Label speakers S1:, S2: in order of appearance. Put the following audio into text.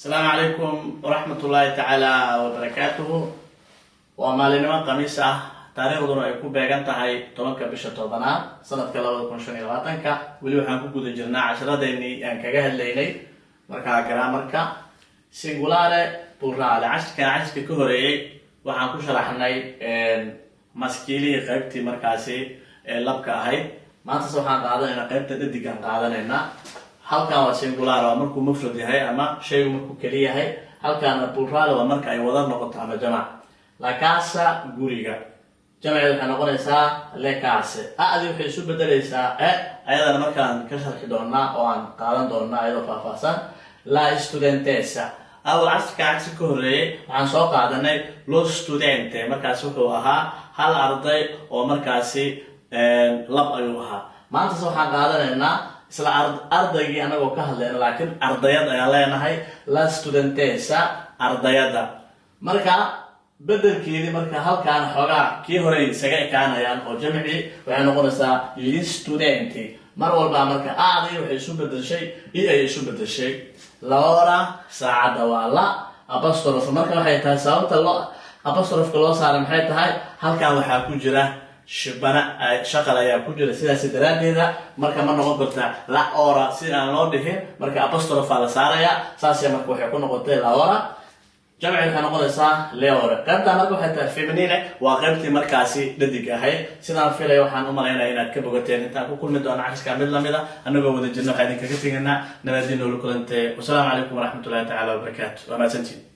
S1: السلام عليكم ورحمة الله تعالى وبركاته. ومالينما قميصة تاريخ دون يكون بيجان تهاي طبعا كبشة طبعا سنة كلا وكون شني لاتن كا ولي وحنا كوجود الجنة عشرة ديني أن كجاه الليلي مركا جرامركا سينغولار بورال عشت كان عشت كهري وحنا كوش رحناي مسكيلي قيبتي مركاسي لبكا هاي ما تصبحان قاعدة هنا قيبت تدي كان قاعدة هنا halkan waa singular waa markuu mufrad yahay ama shay markuu kaliya yahay halkan plural waa marka ay wada noqoto ama jamac la casa guriga jamac waxa noqonaysaa la casa aadi waxay isu bedelaysaa ayadana markaan ka sharxi doonaa oo aan qaadan doonaa ayadoo faahfaahsan la studentessa awal aska ka horeeyay waxaan soo qaadanay lo studente markaas wuxuu ahaa hal arday oo markaasi lab ayuu ahaa maanta waxaan qaadanaynaa isla ardaygii anagoo ka hadlayna laakiin ardayad ayaa leenahay la studentessa ardayada marka bedelkeedii marka halkaan xogaa kii hore isaga ekaanayaan oo jamci waxay noqonaysaa li studenti mar walba marka aadi waxay isu bedeshay ay isu bedeshay laora saacada waa la apostrophe marka waxay tahay sababta loo apostrophe loo saaray maxay tahay halkaan waxaa ku jira shibana shaqal ayaa ku jira sidaas daraadeeda marka ma noqon karta la ora si aan loo dhihin marka apostrophe la saaraya saasay marka waxay ku noqotay la ora jamci ka noqonaysa le ora qaybta marka waxay tahay feminine waa qaybtii markaasi dhadig ahayd sidaan filayo waxaan u maleynayaa inaad ka bogateen intaan ku kulmi doono cashka mid lamida anagoo wada jirno waxaan idinkaga tegaynaa nabadgelyo kulante wassalaamu calaykum waraxmatullaahi tacaala wabarakaatuh wa mahadsantiin